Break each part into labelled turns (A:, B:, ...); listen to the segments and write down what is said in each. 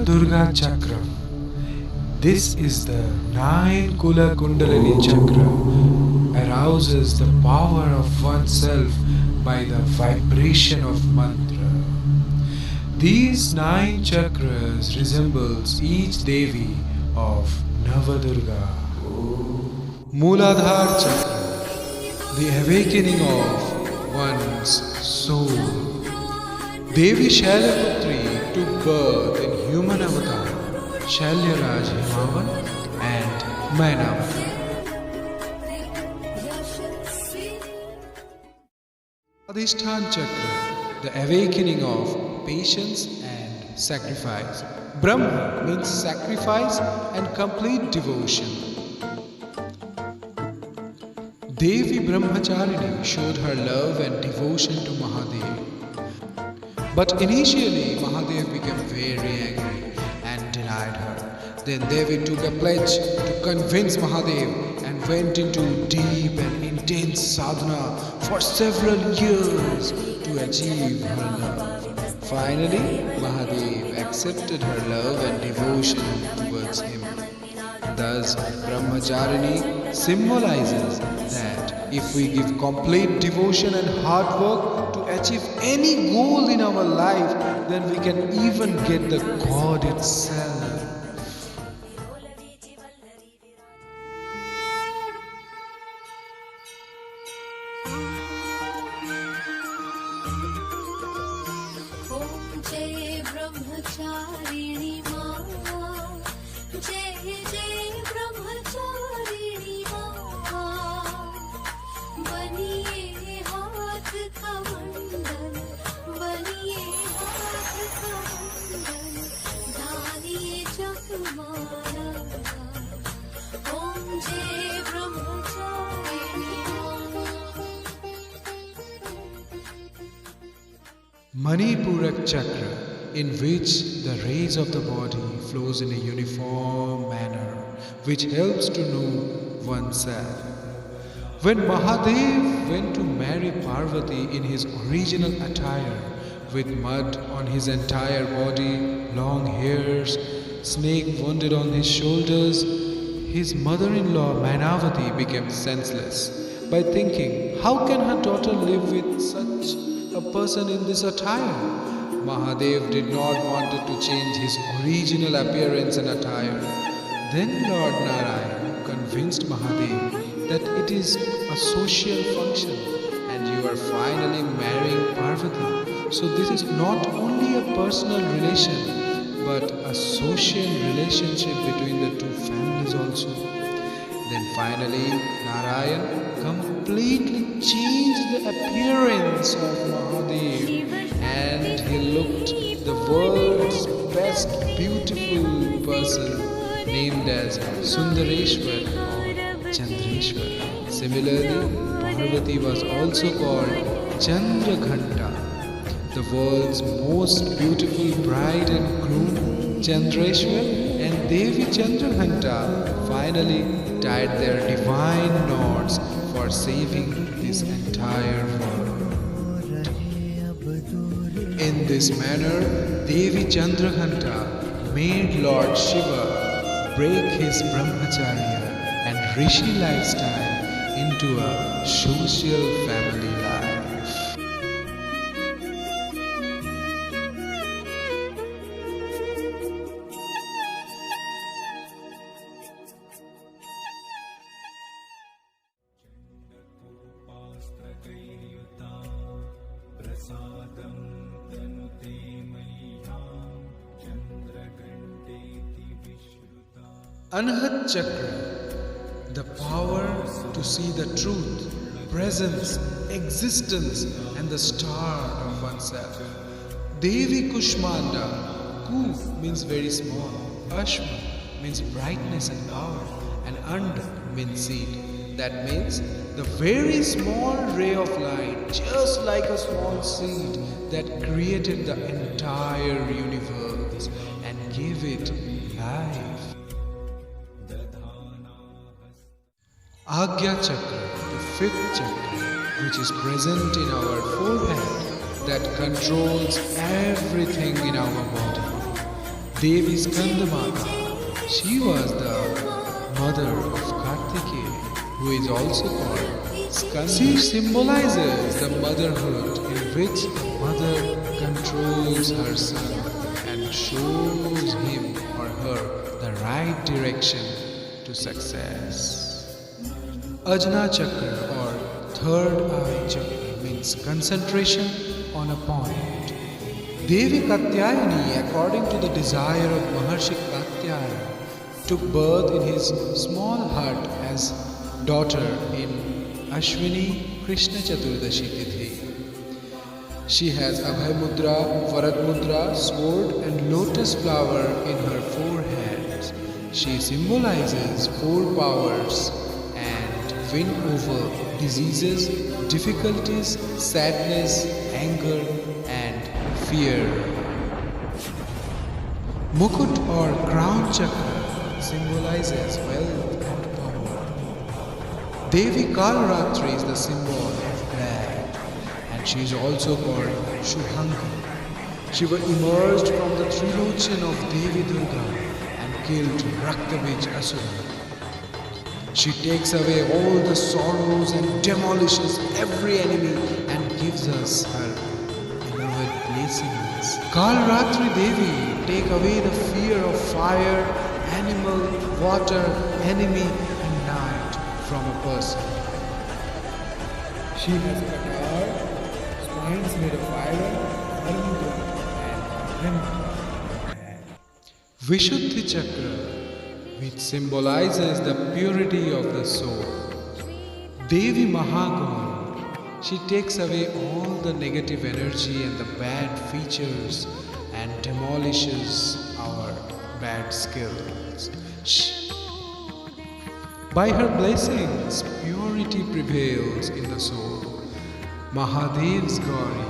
A: Navadurga Chakra. This is the 9 Kula Kundalini Chakra, arouses the power of oneself by the vibration of mantra. These 9 chakras resembles each Devi of Navadurga. Mooladhar Chakra, the awakening of one's soul. Devi Shailaputri took birth in human avatar, Shailraj Himavan and Mainavati. Adhishthan Chakra, the awakening of patience and sacrifice. Brahma means sacrifice and complete devotion. Devi Brahmacharini showed her love and devotion to Mahadev. But initially Mahadev became very angry and denied her. Then Devi took a pledge to convince Mahadev and went into deep and intense sadhana for several years to achieve her love. Finally, Mahadev accepted her love and devotion towards him. Thus, Brahmacharini symbolizes that if we give complete devotion and hard work to achieve any goal in our life, then we can even get the God itself.
B: जय ब्रह्मचारिणी माँ, जय जय ब्रह्मचारिणी माँ, बनिए हाथ का मंडल, बनिए हाथ का मंडल, डालिए जपमाला, ओम जय ब्रह्मचारिणी माँ।
A: Manipurak Chakra, in which the rays of the body flows in a uniform manner, which helps to know oneself. When Mahadev went to marry Parvati in his original attire, with mud on his entire body, long hairs, snake wounded on his shoulders, his mother-in-law Mainavati became senseless by thinking, how can her daughter live with such a person in this attire? Mahadev did not want to change his original appearance and attire. Then Lord Narayan convinced Mahadev that it is a social function and you are finally marrying Parvati. So this is not only a personal relation but a social relationship between the two families also. Then finally Narayan completely changed the appearance of Mahadev and he looked the world's best beautiful person named as Sundareshwar or Chandreshwar. Similarly, Parvati was also called Chandraghanta, the world's most beautiful bride and groom. Chandreshwar and Devi Chandraghanta finally tied their divine knots for saving this entire world. In this manner, Devi Chandraghanta made Lord Shiva break his brahmacharya and rishi lifestyle into a social family life. Anhat Chakra, the power to see the truth, presence, existence and the start of oneself. Devi Kushmanda, Ku means very small, Ashma means brightness and power, and And means seed. That means the very small ray of light, just like a small seed that created the entire universe and gave it life. Agya Chakra, the fifth chakra, which is present in our forehead, that controls everything in our body. Devi Skandamata. She was the mother of Kartikeya, who is also called Skanda. She symbolizes the motherhood in which the mother controls her son and shows him or her the right direction to success. Ajna Chakra or third eye chakra means concentration on a point. Devi Katyayani, according to the desire of Maharshi Katyayana, took birth in his small hut as daughter in Ashwini Krishna Chaturdashi Tithi. She has Abhay Mudra, Varat Mudra, sword and lotus flower in her forehead. She symbolizes four powers and win over diseases, difficulties, sadness, anger and fear. Mukut or crown chakra symbolizes wealth and power. Devi Kalratri is the symbol of black and she is also called Shubhanga. She was emerged from the Trilochan of Devi Durga and killed Raktabij Asura. She takes away all the sorrows and demolishes every enemy and gives us her beloved blessings. Kalratri Devi take away the fear of fire, animal, water, enemy and night from a person. She has Katar, spines made of iron, Armudra and Vishuddhi Chakra, which symbolizes the purity of the soul. Devi Mahagun, she takes away all the negative energy and the bad features and demolishes our bad skills. By her blessings, purity prevails in the soul. Mahadev's Gauri,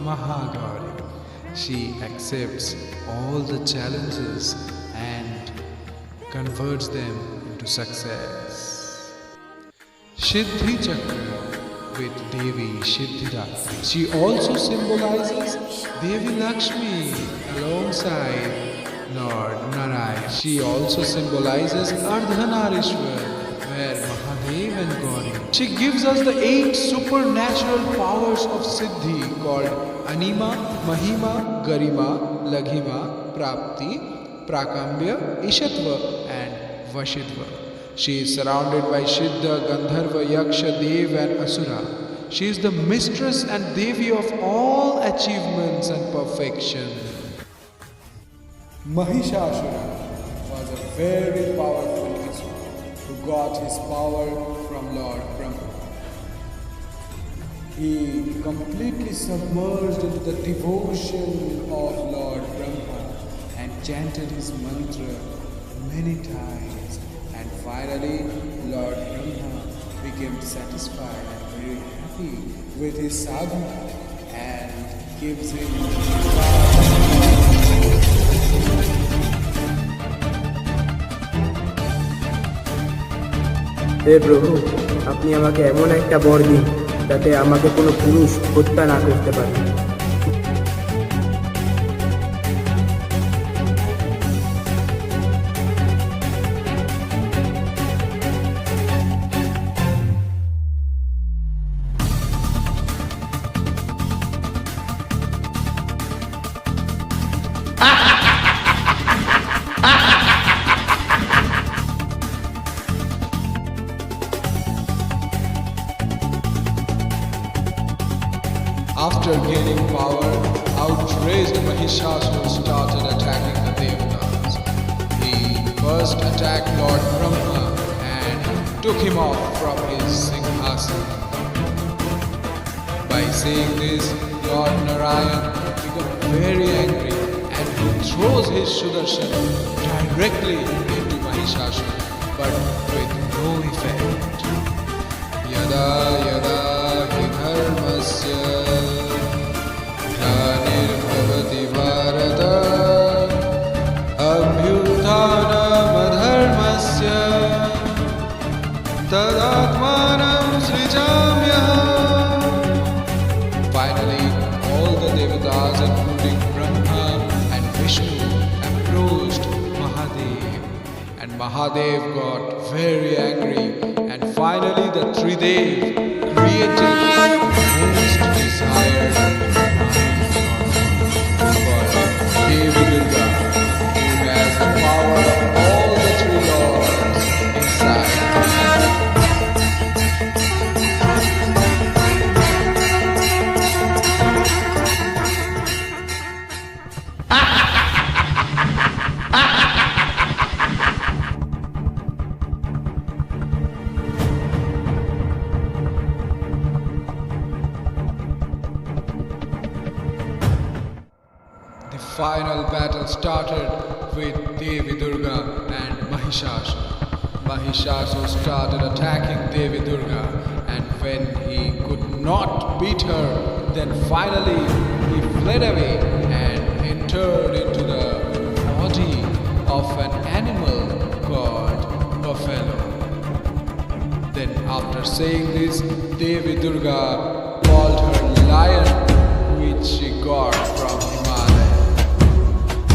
A: Mahagauri, she accepts all the challenges and converts them into success. Siddhi Chakra with Devi Siddhidatri. She also symbolizes Devi Lakshmi alongside Lord Narayan. She also symbolizes Ardhanarishwar, where Mahadev and Gauri. She gives us the 8 supernatural powers of Siddhi called Anima, Mahima, Garima, Laghima, Prapti, Prakambya, Ishatva and Vashidva. She is surrounded by Siddha, Gandharva, Yaksha, Dev and Asura. She is the mistress and Devi of all achievements and perfection. Mahishasura was a very powerful Asura who got his power from Lord Brahma. He completely submerged into the devotion of Lord Brahma and chanted his mantra many times, and finally Lord Brahma became satisfied and very happy with his sadhana and gives him
C: হে প্রভু, আপনি আমাকে এমন একটা বর দিন যাতে আমাকে কোনো পুরুষ হত্যা না করতে পারে।
A: After gaining power, outraged Mahishasura started attacking the Devatas. He first attacked Lord Brahma and took him off from his Singhasana. By saying this, Lord Narayan became very angry and he throws his Sudarshana directly into Mahishasura, but with no effect. Yada yada hi dharmasya Bhavati Bharata Abhyutthanam-adharmasya Tadatmanam srijamyaham. Finally, all the Devatas, including Brahma and Vishnu, approached Mahadev got very angry, and finally the Tridev created the most desired God, Devi Durga, who has the power of all the three lords inside. The final battle started with Devi Durga and Mahishasura. Mahishasura started attacking Devi Durga, and when he could not beat her, then finally he fled away and entered into the body of an animal called buffalo. Then after saying this, Devi Durga called her lion, which she got from Himalaya.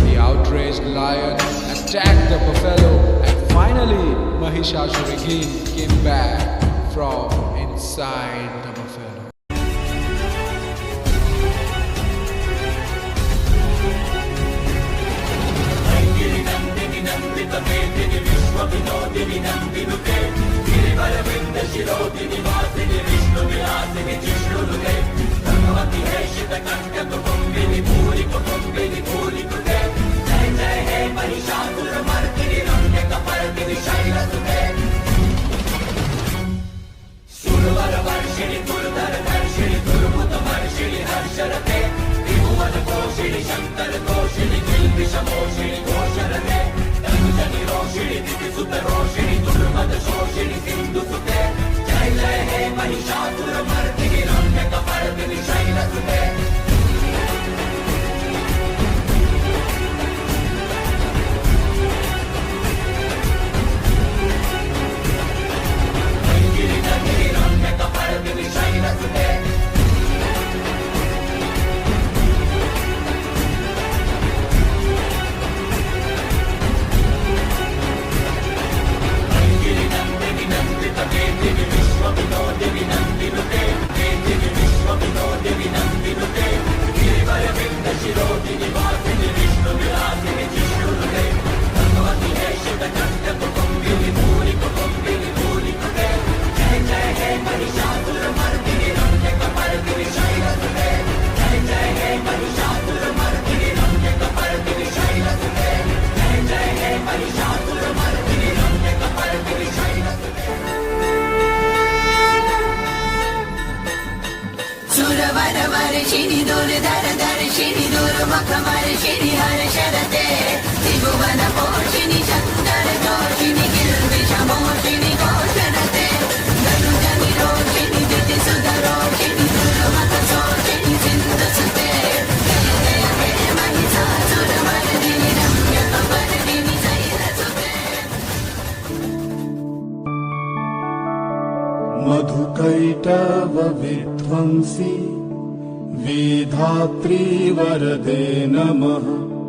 A: The outraged lion attacked the buffalo, and finally Mahishasura again came back from inside the buffalo.
D: Shini dole dara dara shini dole makamare shini hare sharate Tribhuvana poshini chandara doshini gilvisha moshini kosharate Danujani roshini diti sudha roshini dura mata soshini sindhu sute Jaya jaya he Mahisasura mardini ramya kapardini saira sute
E: Madhukaitabh विध्वंसी वेधात्री वरदे नमः।